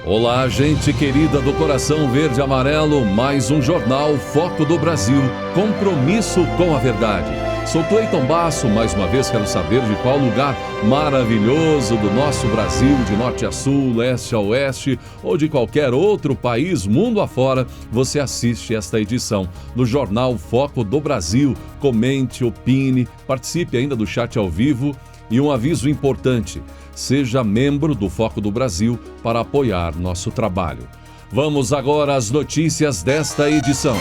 Olá, gente querida do coração verde e amarelo, mais um jornal Foco do Brasil, compromisso com a verdade. Sou Cleiton Basso, mais uma vez quero saber de qual lugar maravilhoso do nosso Brasil, de norte a sul, leste a oeste, ou de qualquer outro país, mundo afora, você assiste esta edição do jornal Foco do Brasil. Comente, opine, participe ainda do chat ao vivo e um aviso importante. Seja membro do Foco do Brasil para apoiar nosso trabalho. Vamos agora às notícias desta edição.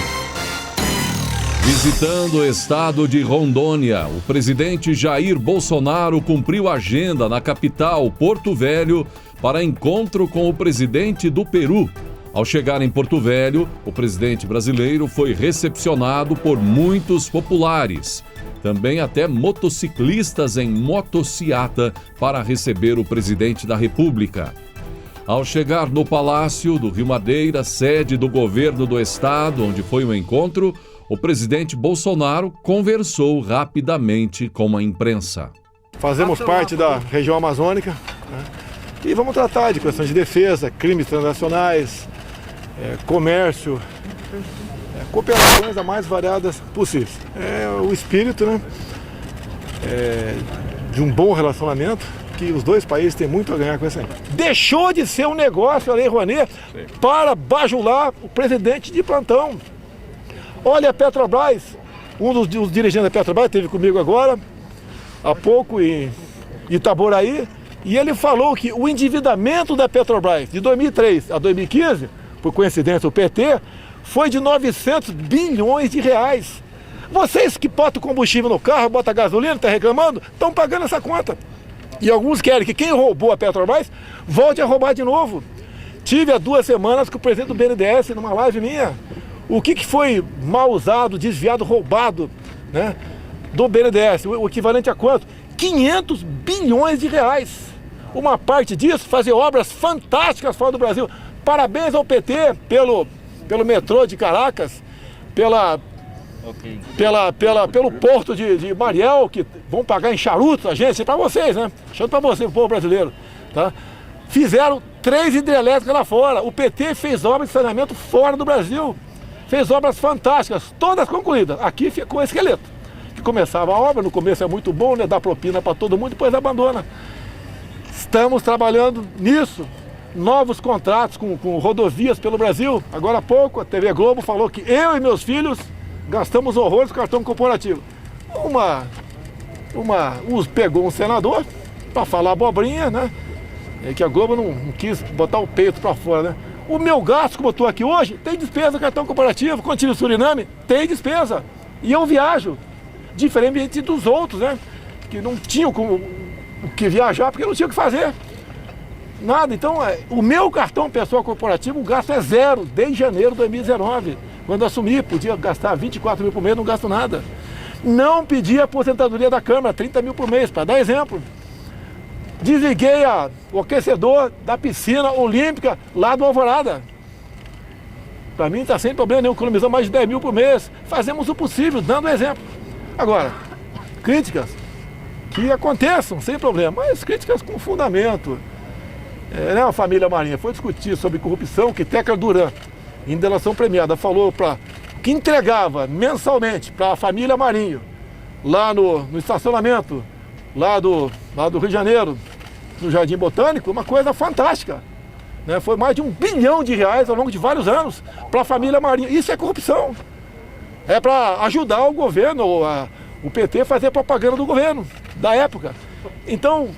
Visitando o estado de Rondônia, o presidente Jair Bolsonaro cumpriu a agenda na capital, Porto Velho, para encontro com o presidente do Peru. Ao chegar em Porto Velho, o presidente brasileiro foi recepcionado por muitos populares. Também até motociclistas em motociata para receber o presidente da República. Ao chegar no Palácio do Rio Madeira, sede do governo do estado, onde foi o encontro, o presidente Bolsonaro conversou rapidamente com a imprensa. Fazemos parte da região amazônica, né? E vamos tratar de questões de defesa, crimes transnacionais, comércio, cooperações as mais variadas possíveis. É o espírito, né, de um bom relacionamento, que os dois países têm muito a ganhar com isso aí. Deixou de ser um negócio a Lei Rouanet para bajular o presidente de plantão. Olha a Petrobras, um dos dirigentes da Petrobras esteve comigo agora, há pouco em Itaboraí, e ele falou que o endividamento da Petrobras de 2003 a 2015, por coincidência o PT, foi de 900 bilhões de reais. Vocês que botam combustível no carro, botam gasolina, estão reclamando, estão pagando essa conta. E alguns querem que quem roubou a Petrobras volte a roubar de novo. Tive há 2 semanas com o presidente do BNDES numa live minha. O que foi mal usado, desviado, roubado, né, do BNDES? O equivalente a quanto? 500 bilhões de reais. Uma parte disso, fazer obras fantásticas fora do Brasil. Parabéns ao PT pelo metrô de Caracas, pelo porto de Mariel, que vão pagar em charutos a gente, isso é para vocês, né? Charuto para você, o povo brasileiro, tá? Fizeram 3 hidrelétricas lá fora. O PT fez obras de saneamento fora do Brasil. Fez obras fantásticas, todas concluídas. Aqui ficou o esqueleto. Que começava a obra, no começo é muito bom, né? Dá propina para todo mundo, depois abandona. Estamos trabalhando nisso. Novos contratos com rodovias pelo Brasil. Agora há pouco a TV Globo falou que eu e meus filhos gastamos horrores com cartão corporativo. Pegou um senador para falar abobrinha, né? Que a Globo não quis botar o peito para fora, né? O meu gasto, como eu estou aqui hoje, tem despesa no cartão corporativo. Quando estive no Suriname, tem despesa. E eu viajo, diferente dos outros, né? Que não tinham o que viajar porque não tinham o que fazer. Nada. Então, o meu cartão pessoal corporativo, o gasto é 0 desde janeiro de 2019. Quando eu assumi, podia gastar 24 mil por mês, não gasto nada. Não pedi a aposentadoria da Câmara, 30 mil por mês, para dar exemplo. Desliguei o aquecedor da piscina olímpica lá do Alvorada. Para mim está sem problema nenhum, economizamos mais de 10 mil por mês. Fazemos o possível, dando exemplo. Agora, críticas que aconteçam sem problema, mas críticas com fundamento. A família Marinha foi discutir sobre corrupção, que Teca Duran, em delação premiada, falou que entregava mensalmente para a família Marinho, lá no estacionamento, lá do Rio de Janeiro, no Jardim Botânico, uma coisa fantástica. Né? Foi mais de R$1 bilhão ao longo de vários anos para a família Marinho. Isso é corrupção. É para ajudar o governo, o PT, a fazer propaganda do governo, da época. Então,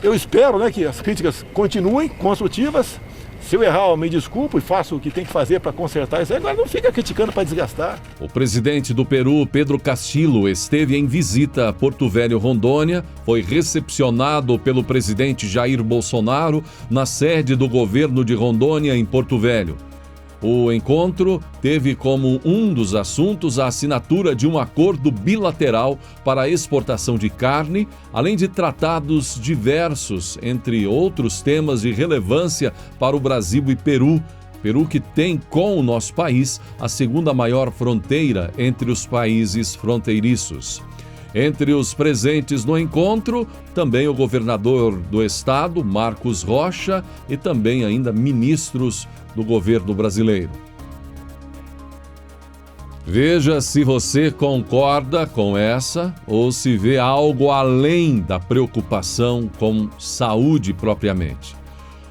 eu espero, né, que as críticas continuem construtivas. Se eu errar, eu me desculpo e faço o que tem que fazer para consertar isso. Agora não fica criticando para desgastar. O presidente do Peru, Pedro Castillo, esteve em visita a Porto Velho, Rondônia. Foi recepcionado pelo presidente Jair Bolsonaro na sede do governo de Rondônia, em Porto Velho. O encontro teve como um dos assuntos a assinatura de um acordo bilateral para a exportação de carne, além de tratados diversos, entre outros temas de relevância para o Brasil e Peru. Peru que tem com o nosso país a segunda maior fronteira entre os países fronteiriços. Entre os presentes no encontro, também o governador do estado, Marcos Rocha, e também ainda ministros do governo brasileiro. Veja se você concorda com essa ou se vê algo além da preocupação com saúde propriamente.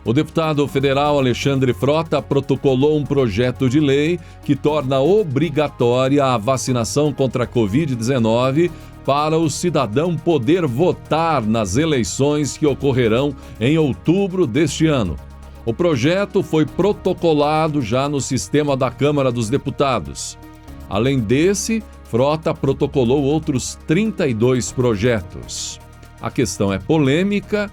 O deputado federal Alexandre Frota protocolou um projeto de lei que torna obrigatória a vacinação contra a Covid-19 para o cidadão poder votar nas eleições que ocorrerão em outubro deste ano. O projeto foi protocolado já no sistema da Câmara dos Deputados. Além desse, Frota protocolou outros 32 projetos. A questão é polêmica,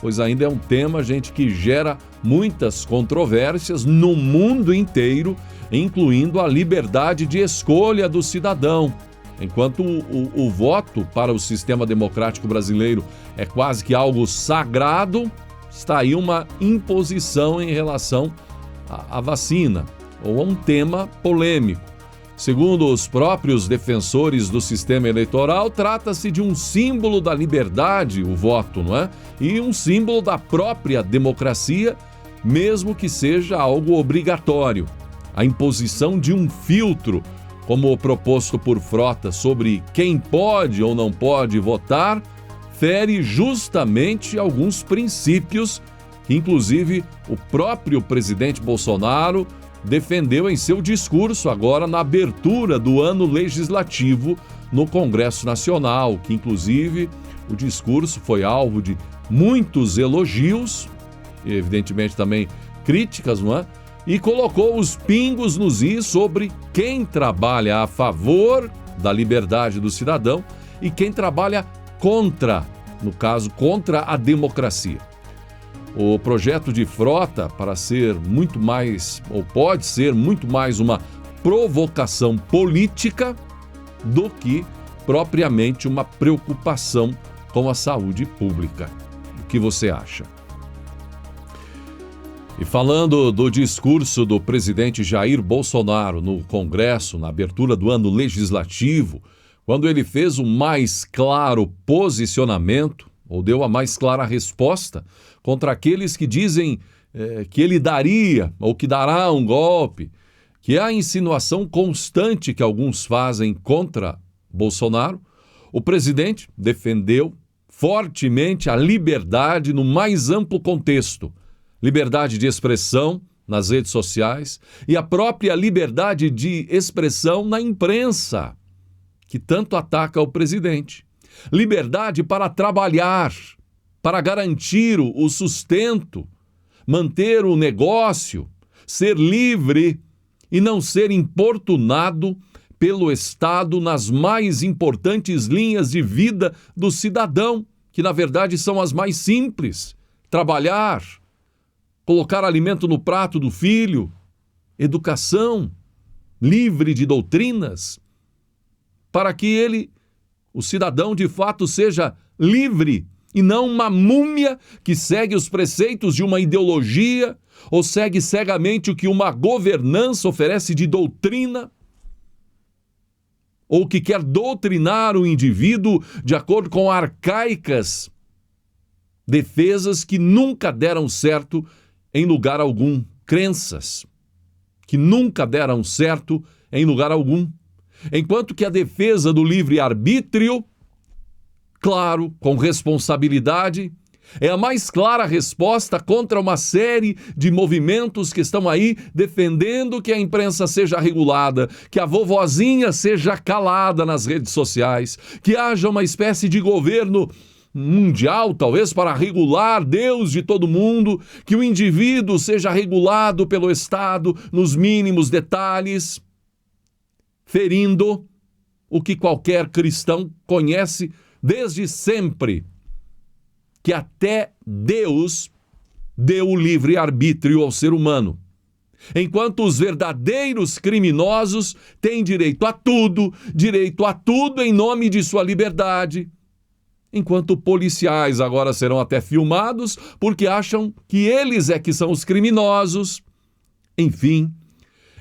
pois ainda é um tema, gente, que gera muitas controvérsias no mundo inteiro, incluindo a liberdade de escolha do cidadão. Enquanto o voto para o sistema democrático brasileiro é quase que algo sagrado, está aí uma imposição em relação à vacina, ou a um tema polêmico. Segundo os próprios defensores do sistema eleitoral, trata-se de um símbolo da liberdade, o voto, não é? E um símbolo da própria democracia, mesmo que seja algo obrigatório. A imposição de um filtro, como o proposto por Frota, sobre quem pode ou não pode votar, fere justamente alguns princípios que, inclusive, o próprio presidente Bolsonaro defendeu em seu discurso agora na abertura do ano legislativo no Congresso Nacional, que inclusive o discurso foi alvo de muitos elogios, e evidentemente também críticas, não é? E colocou os pingos nos is sobre quem trabalha a favor da liberdade do cidadão e quem trabalha contra, no caso, contra a democracia. O projeto de Frota, para ser muito mais, ou pode ser muito mais uma provocação política do que propriamente uma preocupação com a saúde pública. O que você acha? E falando do discurso do presidente Jair Bolsonaro no Congresso, na abertura do ano legislativo, quando ele fez o mais claro posicionamento, ou deu a mais clara resposta contra aqueles que dizem que ele daria ou que dará um golpe, que é a insinuação constante que alguns fazem contra Bolsonaro, o presidente defendeu fortemente a liberdade no mais amplo contexto, liberdade de expressão nas redes sociais e a própria liberdade de expressão na imprensa, que tanto ataca o presidente. Liberdade para trabalhar, para garantir o sustento, manter o negócio, ser livre e não ser importunado pelo Estado nas mais importantes linhas de vida do cidadão, que na verdade são as mais simples: trabalhar, colocar alimento no prato do filho, educação, livre de doutrinas, para que ele, o cidadão, de fato seja livre e não uma múmia que segue os preceitos de uma ideologia ou segue cegamente o que uma governança oferece de doutrina, ou que quer doutrinar o indivíduo de acordo com arcaicas defesas que nunca deram certo em lugar algum, crenças que nunca deram certo em lugar algum. Enquanto que a defesa do livre-arbítrio, claro, com responsabilidade, é a mais clara resposta contra uma série de movimentos que estão aí defendendo que a imprensa seja regulada, que a vovozinha seja calada nas redes sociais, que haja uma espécie de governo mundial, talvez, para regular Deus de todo mundo, que o indivíduo seja regulado pelo Estado nos mínimos detalhes, ferindo o que qualquer cristão conhece desde sempre, que até Deus deu o livre-arbítrio ao ser humano. Enquanto os verdadeiros criminosos têm direito a tudo em nome de sua liberdade, enquanto policiais agora serão até filmados porque acham que eles é que são os criminosos. Enfim,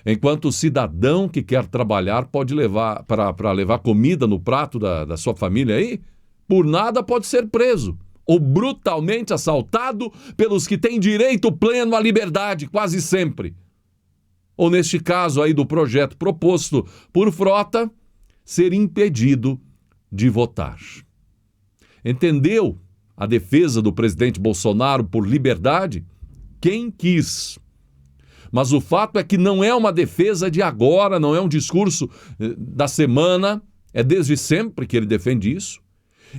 enquanto o cidadão que quer trabalhar pode levar para levar comida no prato da sua família aí, por nada pode ser preso ou brutalmente assaltado pelos que têm direito pleno à liberdade, quase sempre. Ou neste caso aí do projeto proposto por Frota, ser impedido de votar. Entendeu a defesa do presidente Bolsonaro por liberdade? Quem quis. Mas o fato é que não é uma defesa de agora, não é um discurso da semana, é desde sempre que ele defende isso.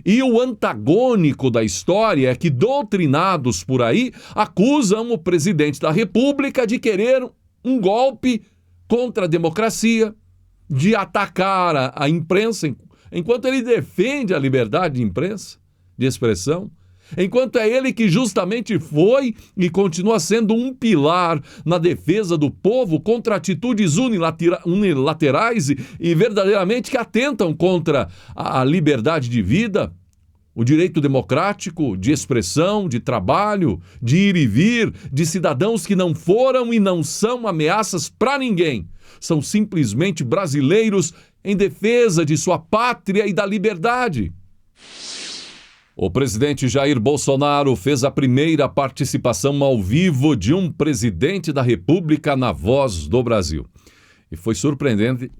E o antagônico da história é que doutrinados por aí acusam o presidente da República de querer um golpe contra a democracia, de atacar a imprensa, enquanto ele defende a liberdade de imprensa, de expressão, enquanto é ele que justamente foi e continua sendo um pilar na defesa do povo contra atitudes unilaterais e verdadeiramente que atentam contra a liberdade de vida, o direito democrático de expressão, de trabalho, de ir e vir, de cidadãos que não foram e não são ameaças para ninguém. São simplesmente brasileiros em defesa de sua pátria e da liberdade. O presidente Jair Bolsonaro fez a primeira participação ao vivo de um presidente da República na Voz do Brasil. E foi surpreendente,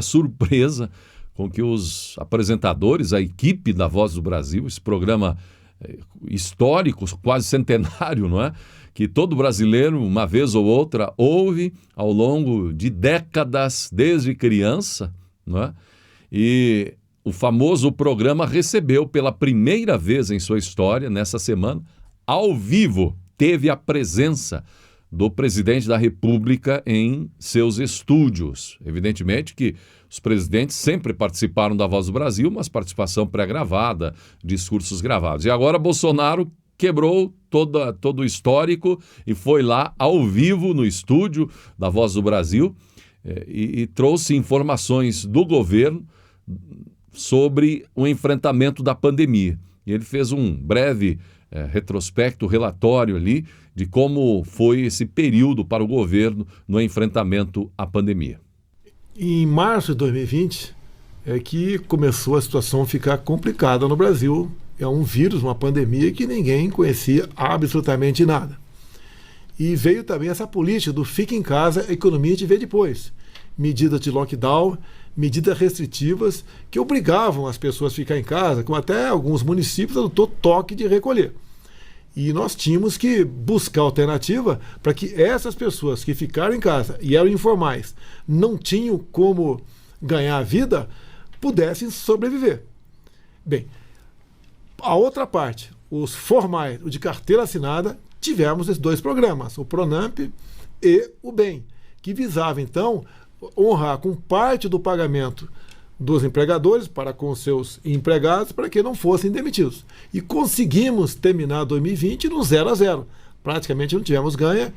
surpresa com que os apresentadores, a equipe da Voz do Brasil, esse programa histórico, quase centenário, não é? Que todo brasileiro, uma vez ou outra, ouve ao longo de décadas, desde criança, não é? E o famoso programa recebeu pela primeira vez em sua história, nessa semana, ao vivo, teve a presença do presidente da República em seus estúdios. Evidentemente que os presidentes sempre participaram da Voz do Brasil, mas participação pré-gravada, discursos gravados. E agora Bolsonaro quebrou todo o histórico e foi lá ao vivo no estúdio da Voz do Brasil e trouxe informações do governo sobre o enfrentamento da pandemia. E ele fez um breve retrospecto, relatório ali de como foi esse período para o governo no enfrentamento à pandemia. Em março de 2020 é que começou a situação a ficar complicada no Brasil. É um vírus, uma pandemia que ninguém conhecia absolutamente nada. E veio também essa política do fique em casa, a economia te vê depois. Medidas de lockdown, medidas restritivas que obrigavam as pessoas a ficar em casa, como até alguns municípios adotou toque de recolher. E nós tínhamos que buscar alternativa para que essas pessoas que ficaram em casa e eram informais, não tinham como ganhar a vida, pudessem sobreviver. Bem, a outra parte, os formais, o de carteira assinada, tivemos esses dois programas, o Pronamp e o BEM, que visava então honrar com parte do pagamento dos empregadores para com seus empregados para que não fossem demitidos. E conseguimos terminar 2020 no 0-0. Praticamente não tivemos ganha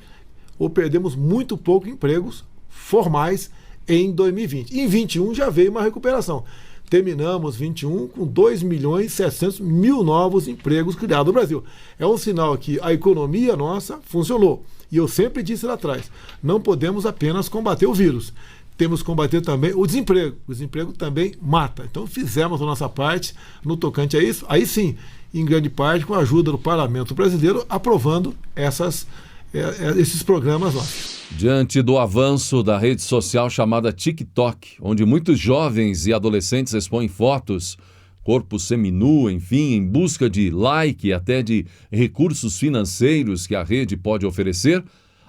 ou perdemos muito pouco empregos formais em 2020. Em 21 já veio uma recuperação. Terminamos 21 com 2.700.000 novos empregos criados no Brasil. É um sinal que a economia nossa funcionou. E eu sempre disse lá atrás, não podemos apenas combater o vírus. Temos que combater também o desemprego. O desemprego também mata. Então fizemos a nossa parte no tocante a isso. Aí sim, em grande parte com a ajuda do Parlamento Brasileiro, aprovando esses programas nossos. Diante do avanço da rede social chamada TikTok, onde muitos jovens e adolescentes expõem fotos, corpo seminu, enfim, em busca de like e até de recursos financeiros que a rede pode oferecer,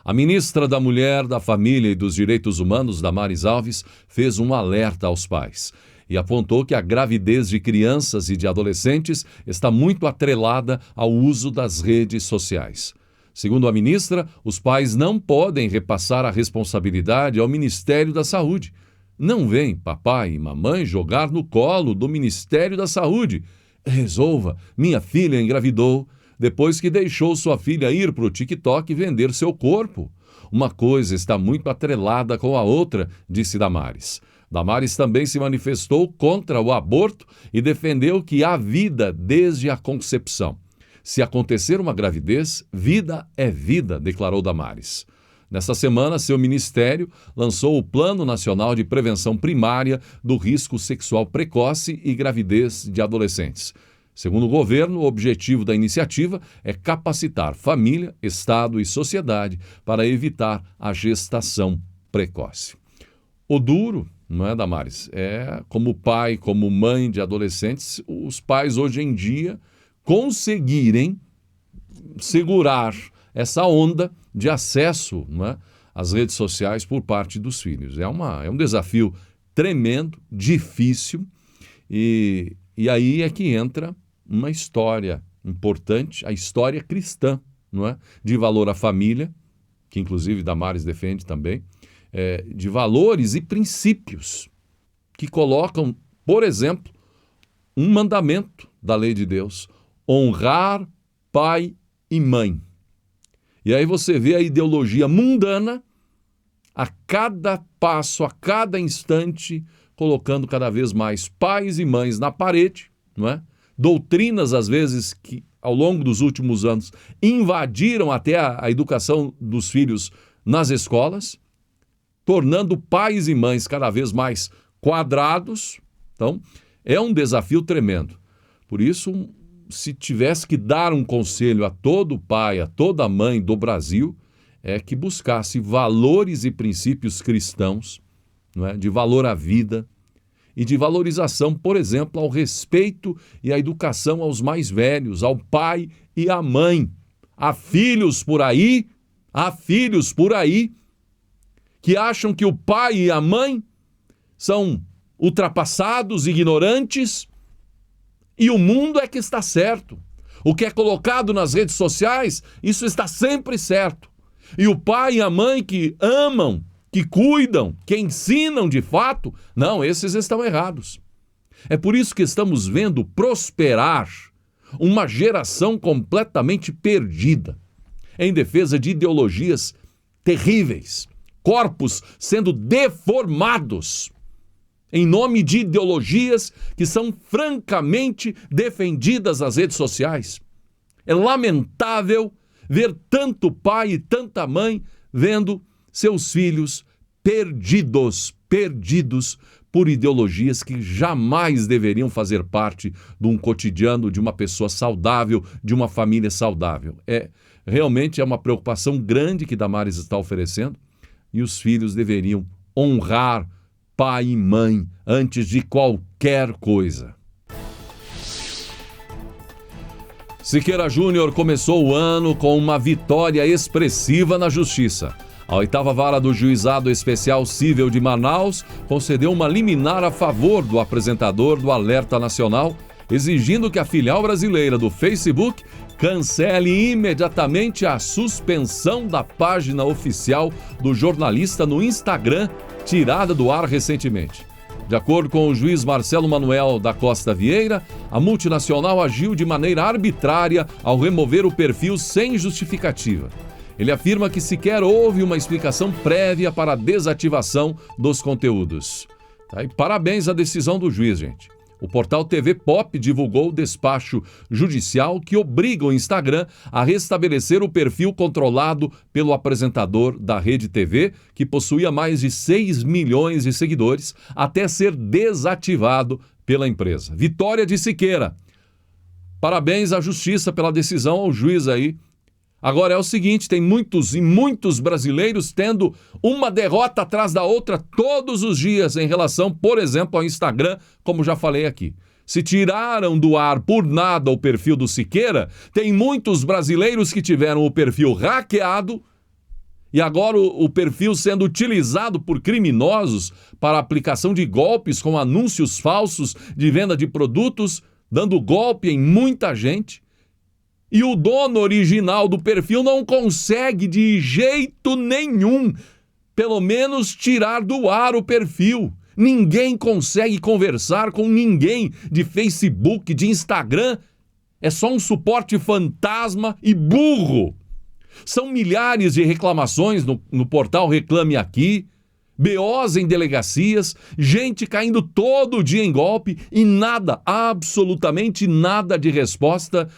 a ministra da Mulher, da Família e dos Direitos Humanos, Damares Alves, fez um alerta aos pais e apontou que a gravidez de crianças e de adolescentes está muito atrelada ao uso das redes sociais. Segundo a ministra, os pais não podem repassar a responsabilidade ao Ministério da Saúde. Não vem papai e mamãe jogar no colo do Ministério da Saúde. Resolva, minha filha engravidou depois que deixou sua filha ir para o TikTok vender seu corpo. Uma coisa está muito atrelada com a outra, disse Damares. Damares também se manifestou contra o aborto e defendeu que há vida desde a concepção. Se acontecer uma gravidez, vida é vida, declarou Damares. Nessa semana, seu ministério lançou o Plano Nacional de Prevenção Primária do Risco Sexual Precoce e Gravidez de Adolescentes. Segundo o governo, o objetivo da iniciativa é capacitar família, Estado e sociedade para evitar a gestação precoce. O duro, não é, Damares? É como pai, como mãe de adolescentes, os pais hoje em dia conseguirem segurar essa onda de acesso, não é, às redes sociais por parte dos filhos. É um desafio tremendo, difícil, e aí é que entra uma história importante, a história cristã, não é? De valor à família, que inclusive Damares defende também, de valores e princípios que colocam, por exemplo, um mandamento da lei de Deus: honrar pai e mãe. E aí você vê a ideologia mundana a cada passo, a cada instante, colocando cada vez mais pais e mães na parede, não é? Doutrinas, às vezes, que ao longo dos últimos anos invadiram até a educação dos filhos nas escolas, tornando pais e mães cada vez mais quadrados. Então, é um desafio tremendo. Por isso, se tivesse que dar um conselho a todo pai, a toda mãe do Brasil, é que buscasse valores e princípios cristãos, não é? De valor à vida e de valorização, por exemplo, ao respeito e à educação aos mais velhos, ao pai e à mãe. Há filhos por aí que acham que o pai e a mãe são ultrapassados, ignorantes, e o mundo é que está certo. O que é colocado nas redes sociais, isso está sempre certo. E o pai e a mãe que amam, que cuidam, que ensinam de fato, não, esses estão errados. É por isso que estamos vendo prosperar uma geração completamente perdida, em defesa de ideologias terríveis, corpos sendo deformados, em nome de ideologias que são francamente defendidas nas redes sociais. É lamentável ver tanto pai e tanta mãe vendo seus filhos perdidos por ideologias que jamais deveriam fazer parte de um cotidiano de uma pessoa saudável, de uma família saudável. Realmente é uma preocupação grande que Damares está oferecendo, e os filhos deveriam honrar pai e mãe antes de qualquer coisa. Siqueira Júnior começou o ano com uma vitória expressiva na Justiça. A 8ª Vara do Juizado Especial Cível de Manaus concedeu uma liminar a favor do apresentador do Alerta Nacional, exigindo que a filial brasileira do Facebook cancele imediatamente a suspensão da página oficial do jornalista no Instagram, tirada do ar recentemente. De acordo com o juiz Marcelo Manuel da Costa Vieira, a multinacional agiu de maneira arbitrária ao remover o perfil sem justificativa. Ele afirma que sequer houve uma explicação prévia para a desativação dos conteúdos. E parabéns à decisão do juiz, gente. O portal TV Pop divulgou o despacho judicial que obriga o Instagram a restabelecer o perfil controlado pelo apresentador da Rede TV, que possuía mais de 6 milhões de seguidores, até ser desativado pela empresa. Vitória de Siqueira. Parabéns à Justiça pela decisão, ao juiz aí. Agora é o seguinte, tem muitos brasileiros tendo uma derrota atrás da outra todos os dias em relação, por exemplo, ao Instagram, como já falei aqui. Se tiraram do ar por nada o perfil do Siqueira, tem muitos brasileiros que tiveram o perfil hackeado e agora o perfil sendo utilizado por criminosos para aplicação de golpes com anúncios falsos de venda de produtos, dando golpe em muita gente. E o dono original do perfil não consegue de jeito nenhum, pelo menos tirar do ar o perfil. Ninguém consegue conversar com ninguém de Facebook, de Instagram. É só um suporte fantasma e burro. São milhares de reclamações no portal Reclame Aqui, BOs em delegacias, gente caindo todo dia em golpe e nada, absolutamente nada de resposta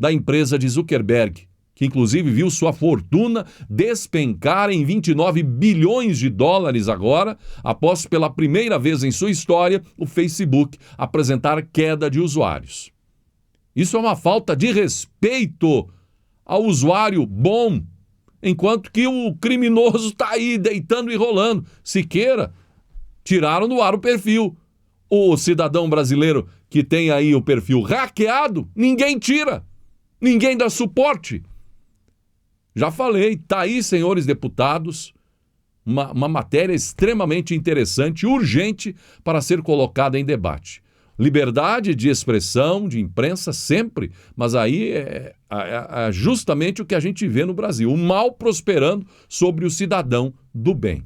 da empresa de Zuckerberg, que inclusive viu sua fortuna despencar em 29 bilhões de dólares agora, após pela primeira vez em sua história o Facebook apresentar queda de usuários. Isso é uma falta de respeito ao usuário bom, enquanto que o criminoso está aí deitando e rolando. Siqueira, tiraram do ar o perfil. O cidadão brasileiro que tem aí o perfil hackeado, ninguém tira, ninguém dá suporte. Já falei, tá aí, senhores deputados, uma matéria extremamente interessante, urgente para ser colocada em debate. Liberdade de expressão, de imprensa, sempre, mas aí é justamente o que a gente vê no Brasil, o mal prosperando sobre o cidadão do bem.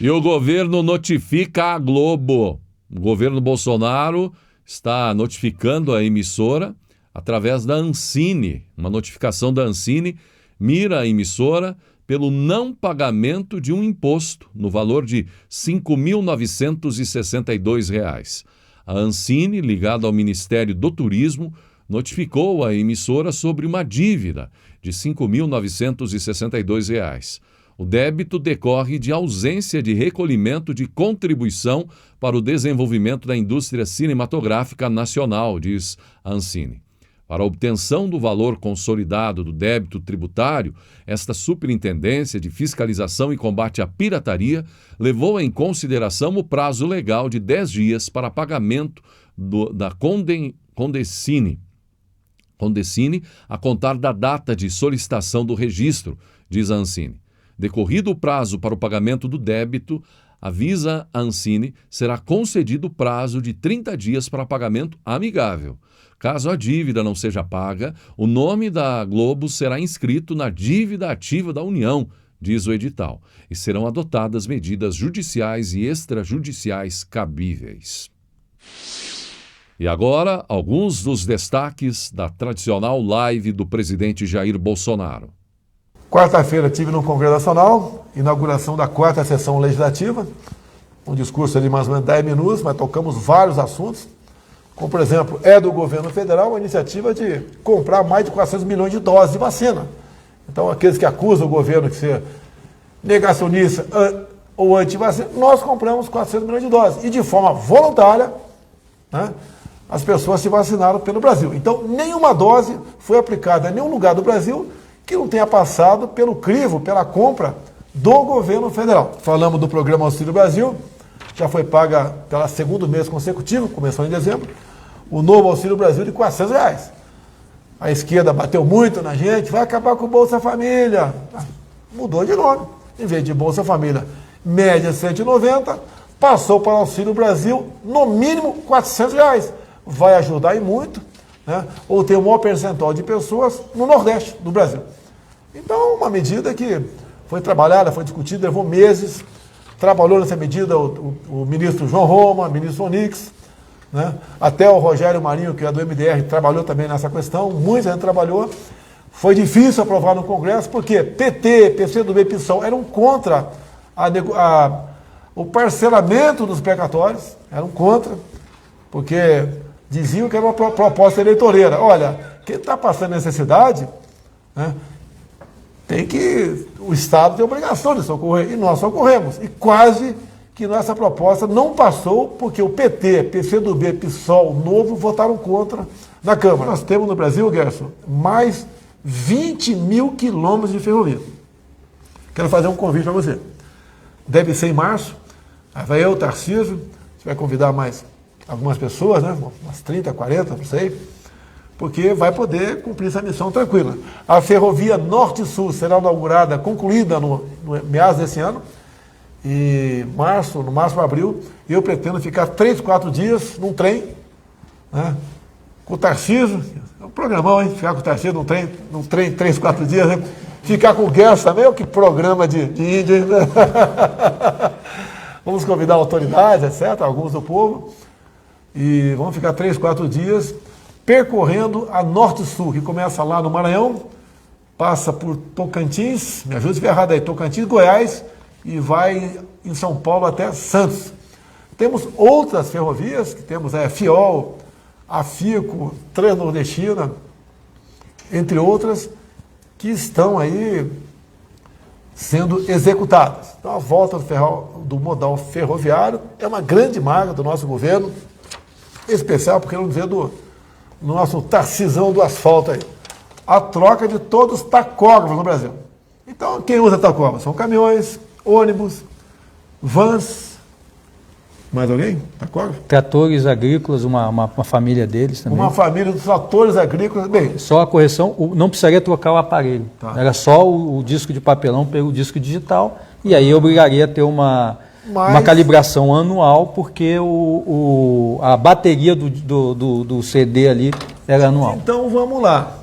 E o governo notifica a Globo. O governo Bolsonaro está notificando a emissora através da Ancine. Uma notificação da Ancine mira a emissora pelo não pagamento de um imposto no valor de R$ 5.962. A Ancine, ligada ao Ministério do Turismo, notificou a emissora sobre uma dívida de R$ 5.962. O débito decorre de ausência de recolhimento de contribuição para o desenvolvimento da indústria cinematográfica nacional, diz a Ancine. Para a obtenção do valor consolidado do débito tributário, esta Superintendência de Fiscalização e Combate à Pirataria levou em consideração o prazo legal de 10 dias para pagamento da Condecine a contar da data de solicitação do registro, diz a Ancine. Decorrido o prazo para o pagamento do débito, avisa a Ancine, será concedido o prazo de 30 dias para pagamento amigável. Caso a dívida não seja paga, o nome da Globo será inscrito na dívida ativa da União, diz o edital, e serão adotadas medidas judiciais e extrajudiciais cabíveis. E agora, alguns dos destaques da tradicional live do presidente Jair Bolsonaro. Quarta-feira tive no Congresso Nacional, inauguração da 4ª sessão legislativa, um discurso de mais ou menos 10 minutos, mas tocamos vários assuntos, como, por exemplo, do governo federal a iniciativa de comprar mais de 400 milhões de doses de vacina. Então, aqueles que acusam o governo de ser negacionista ou anti-vacina, nós compramos 400 milhões de doses. E de forma voluntária, né, as pessoas se vacinaram pelo Brasil. Então, nenhuma dose foi aplicada em nenhum lugar do Brasil que não tenha passado pelo crivo, pela compra do governo federal. Falamos do programa Auxílio Brasil, já foi paga pelo segundo mês consecutivo, começou em dezembro, o novo Auxílio Brasil de R$ 400. A esquerda bateu muito na gente, vai acabar com o Bolsa Família. Mudou de nome. Em vez de Bolsa Família, média 190, passou para o Auxílio Brasil, no mínimo R$ 400. Vai ajudar e muito, né? Ou tem o maior percentual de pessoas no Nordeste do Brasil. Então, uma medida que foi trabalhada, foi discutida, levou meses, trabalhou nessa medida o ministro João Roma, o ministro Onix, né? Até o Rogério Marinho, que é do MDR, trabalhou também nessa questão, muita gente trabalhou. Foi difícil aprovar no Congresso, porque PT, PCdoB, PSOL eram contra o parcelamento dos precatórios, eram contra, porque diziam que era uma proposta eleitoreira. Olha, quem está passando necessidade, né, o Estado tem obrigação de socorrer, e nós socorremos. E quase que nossa proposta não passou, porque o PT, PCdoB, PSOL, Novo, votaram contra na Câmara. Nós temos no Brasil, Gerson, mais 20 mil quilômetros de ferrovia. Quero fazer um convite para você. Deve ser em março, aí vai eu, Tarcísio, você vai convidar mais algumas pessoas, né? Umas 30, 40, não sei, porque vai poder cumprir essa missão tranquila. A ferrovia Norte-Sul será inaugurada, concluída no meados desse ano, e no máximo abril, eu pretendo ficar 3, 4 dias num trem, né? Com o Tarcísio, é um programão, hein? Ficar com o Tarcísio num trem 3, 4 dias, né? Ficar com o Gerson também, que programa de índio, hein? Vamos convidar autoridades, etc., alguns do povo, e vamos ficar 3, 4 dias percorrendo a Norte-Sul, que começa lá no Maranhão, passa por Tocantins, me ajuda se estiver errado aí, Tocantins, Goiás, e vai em São Paulo até Santos. Temos outras ferrovias, que temos a FIOL, a FICO, Transnordestina, entre outras, que estão aí sendo executadas. Então, a volta do modal ferroviário é uma grande marca do nosso governo, em especial porque não vê do nosso Tarcisão do asfalto aí. A troca de todos os tacógrafos no Brasil. Então, quem usa tacógrafo? São caminhões, ônibus, vans. Mais alguém? Tacógrafo? Tratores agrícolas, uma família deles também. Uma família dos tratores agrícolas. Bem, só a correção, não precisaria trocar o aparelho. Tá. Era só o disco de papelão pelo disco digital, e aí obrigaria a ter uma calibração anual, porque a bateria do CD ali era anual. Então vamos lá.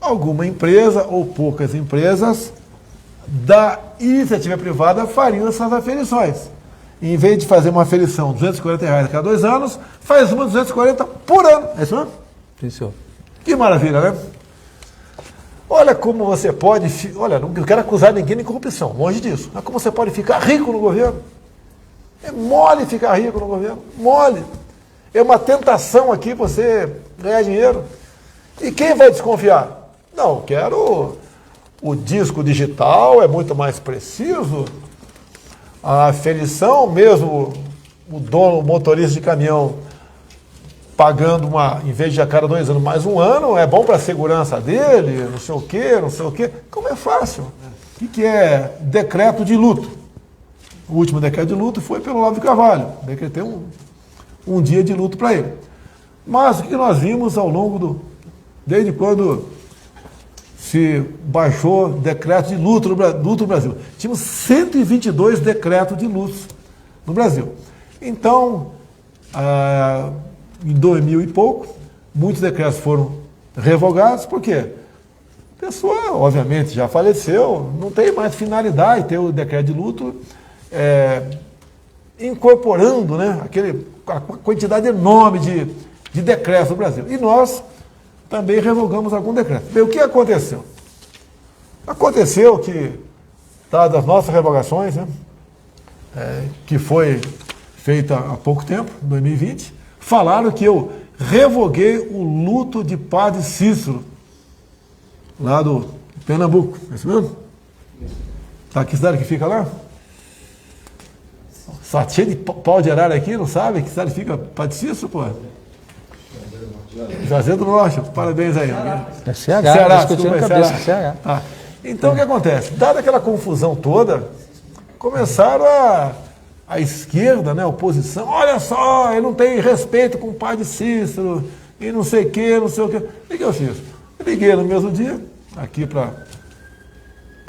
Alguma empresa ou poucas empresas da iniciativa privada fariam essas aferições. Em vez de fazer uma aferição de R$240 a cada 2 anos, faz uma de R$240 por ano. É isso mesmo? Sim, senhor. Que maravilha, né? Olha como você pode... Olha, não quero acusar ninguém de corrupção, longe disso. Mas como você pode ficar rico no governo? É mole ficar rico no governo. Mole. É uma tentação aqui você ganhar dinheiro. E quem vai desconfiar? Não, quero... O disco digital é muito mais preciso. A aferição, mesmo o dono, o motorista de caminhão, pagando em vez de a cada 2 anos, mais 1 ano, é bom para a segurança dele, não sei o quê, não sei o quê. Como é fácil? O que é decreto de luto? O último decreto de luto foi pelo Olavo de Carvalho. Decretei um dia de luto para ele. Mas o que nós vimos ao longo desde quando se baixou decreto de luto no Brasil. Tínhamos 122 decretos de luto no Brasil. Então, em 2000 e pouco, muitos decretos foram revogados. Por quê? A pessoa, obviamente, já faleceu, não tem mais finalidade ter o decreto de luto incorporando, né, a quantidade enorme de decretos no Brasil. E nós também revogamos algum decreto. Bem, o que aconteceu? Aconteceu que, dadas as nossas revogações, né, que foi feita há pouco tempo, em 2020, falaram que eu revoguei o luto de padre Cícero, lá do Pernambuco. É isso mesmo? Tá, que cidade que fica lá? Só cheio de pau de arara aqui, não sabe que cidade fica padre Cícero, pô? Juazeiro do Norte, parabéns aí. É Ceará, desculpa, Ceará. Ah, então o que acontece? Dada aquela confusão toda, começaram a esquerda, né, a oposição, olha só, ele não tem respeito com o padre Cícero, e não sei o que, não sei o que. O que eu fiz? Eu liguei no mesmo dia, aqui para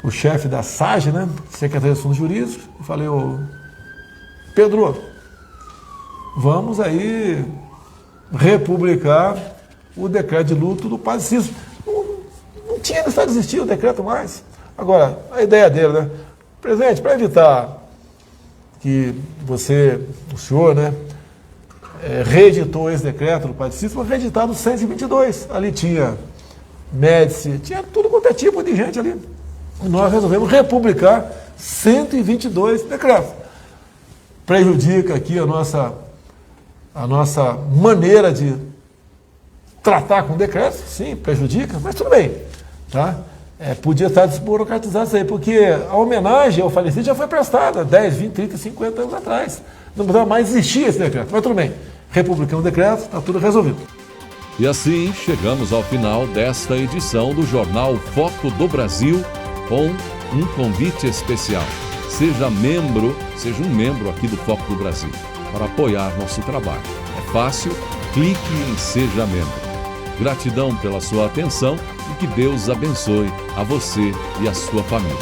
o chefe da SAGE, né, Secretaria de Assuntos Jurídicos, e falei, ô Pedro, vamos aí republicar o decreto de luto do padre Cícero. Não tinha necessidade de existir o decreto mais. Agora, a ideia dele, né? Presidente, para evitar que o senhor, né, reeditou esse decreto do padre Cícero, foi reeditado 122. Ali tinha Médici, tinha tudo quanto é tipo de gente ali. Nós resolvemos republicar 122 decretos. Prejudica aqui a nossa maneira de tratar com decretos, sim, prejudica, mas tudo bem. Tá? Podia estar desburocratizado isso aí, porque a homenagem ao falecido já foi prestada 10, 20, 30, 50 anos atrás. Não precisava mais existir esse decreto, mas tudo bem. Republicamos o decreto, está tudo resolvido. E assim chegamos ao final desta edição do Jornal Foco do Brasil, com um convite especial. Seja um membro aqui do Foco do Brasil, para apoiar nosso trabalho. É fácil, clique em Seja Membro. Gratidão pela sua atenção e que Deus abençoe a você e a sua família.